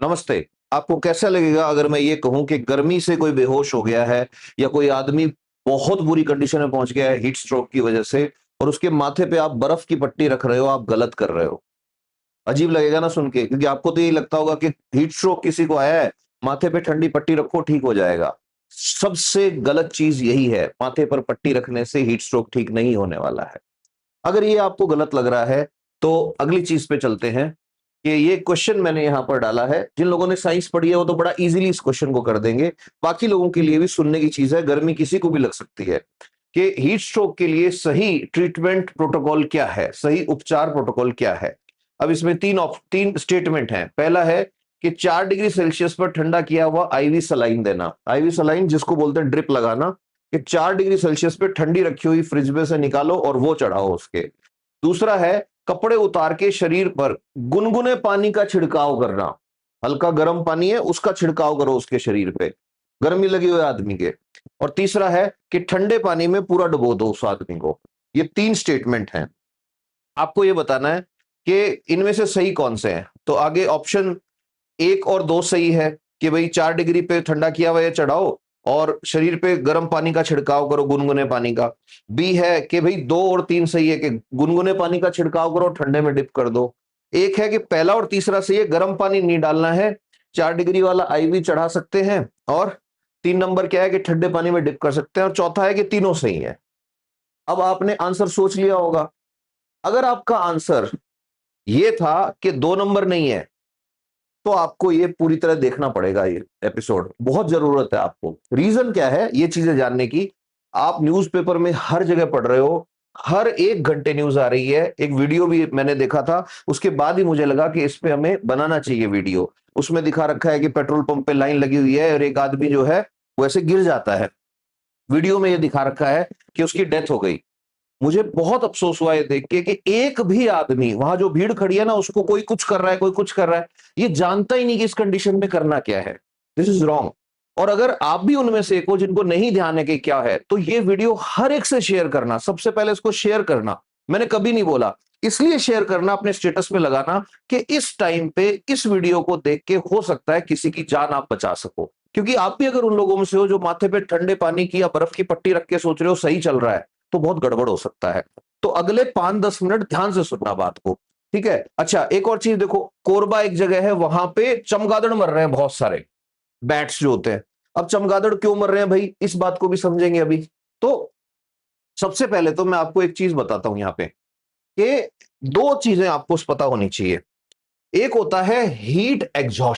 नमस्ते। आपको कैसा लगेगा अगर मैं ये कहूँ कि गर्मी से कोई बेहोश हो गया है या कोई आदमी बहुत बुरी कंडीशन में पहुँच गया है हीट स्ट्रोक की वजह से और उसके माथे पे आप बर्फ की पट्टी रख रहे हो, आप गलत कर रहे हो। अजीब लगेगा ना सुन के, क्योंकि आपको तो यही लगता होगा कि हीट स्ट्रोक किसी को आया है, माथे पे ठंडी पट्टी रखो ठीक हो जाएगा। सबसे गलत चीज़ यही है, माथे पर पट्टी रखने से हीट स्ट्रोक ठीक नहीं होने वाला है। अगर ये आपको गलत लग रहा है, तो अगली चीज़ पे चलते हैं कि ये क्वेश्चन मैंने यहाँ पर डाला है। जिन लोगों ने साइंस पढ़ी है, वो तो बड़ा ईज़िली इस क्वेश्चन को कर देंगे। बाकी लोगों के लिए भी सुनने की चीज़ है, गर्मी किसी को भी लग सकती है, कि हीट स्ट्रोक के लिए सही ट्रीटमेंट प्रोटोकॉल क्या है, सही उपचार प्रोटोकॉल क्या है? अब इसमें 3 स्टेटमेंट हैं। पहला है कि 4 डिग्री सेल्सियस पर ठंडा किया हुआ आईवी सलाइन देना। आईवी सलाइन जिसको बोलते हैं ड्रिप लगाना, कि 4 डिग्री सेल्सियस पे ठंडी रखी हुई फ्रिज में से निकालो और वो चढ़ाओ उसके। दूसरा है कपड़े उतार के शरीर पर गुनगुने पानी का छिड़काव करना। हल्का गर्म पानी है, उसका छिड़काव करो उसके शरीर पे, गर्मी लगी हुई आदमी के। और तीसरा है कि ठंडे पानी में पूरा डुबो दो उस आदमी को। ये 3 स्टेटमेंट हैं। आपको ये बताना है कि इनमें से सही कौन से हैं। तो आगे ऑप्शन 1 और 2 सही है कि भाई 4 डिग्री पे ठंडा किया हुआ ये चढ़ाओ और शरीर पे गर्म पानी का छिड़काव करो, गुनगुने पानी का। बी है कि भाई 2 और 3 सही है कि गुनगुने पानी का छिड़काव करो, ठंडे में डिप कर दो। एक है कि पहला और तीसरा सही है, गर्म पानी नहीं डालना है, 4 डिग्री वाला आईवी चढ़ा सकते हैं। और 3 नंबर क्या है कि ठंडे पानी में डिप कर सकते हैं। और चौथा है कि तीनों सही है। अब आपने आंसर सोच लिया होगा। अगर आपका आंसर ये था कि 2 नंबर नहीं है, तो आपको ये पूरी तरह देखना पड़ेगा, ये एपिसोड बहुत जरूरत है आपको। रीजन क्या है ये चीजें जानने की? आप न्यूज़पेपर में हर जगह पढ़ रहे हो, हर 1 घंटे न्यूज आ रही है। एक वीडियो भी मैंने देखा था, उसके बाद ही मुझे लगा कि इस पे हमें बनाना चाहिए वीडियो। उसमें दिखा रखा है कि पेट्रोल पंप पे लाइन लगी हुई है और एक आदमी जो है वो ऐसे गिर जाता है। वीडियो में ये दिखा रखा है कि उसकी डेथ हो गई। मुझे बहुत अफसोस हुआ ये देख के कि एक भी आदमी, वहां जो भीड़ खड़ी है ना, उसको कोई कुछ कर रहा है, कोई कुछ कर रहा है, ये जानता ही नहीं कि इस कंडीशन में करना क्या है। This is wrong. और अगर आप भी उनमें से एक हो जिनको नहीं ध्यान है कि क्या है, तो ये वीडियो हर एक से शेयर करना। सबसे पहले इसको शेयर करना, मैंने कभी नहीं बोला, इसलिए शेयर करना, अपने स्टेटस में लगाना कि इस टाइम पे इस वीडियो को देख के हो सकता है किसी की जान आप बचा सको। क्योंकि आप भी अगर उन लोगों में से हो जो माथे पे ठंडे पानी की या बर्फ की पट्टी रख के सोच रहे हो सही चल रहा है, तो बहुत गड़बड़ हो सकता है। तो अगले 5-10 मिनट ध्यान से सुनना बात को, ठीक है? अच्छा, एक और चीज देखो, कोरबा एक जगह है, वहां पे चमगादड़ मर रहे हैं बहुत सारे, बैट्स जो होते हैं। अब चमगादड़ क्यों मर रहे हैं भाई, इस बात को भी समझेंगे अभी। तो सबसे पहले तो मैं आपको एक चीज बताता हूं यहाँ पे, कि 2 चीजें आपको पता होनी चाहिए। एक होता है हीट एग्जॉस्ट।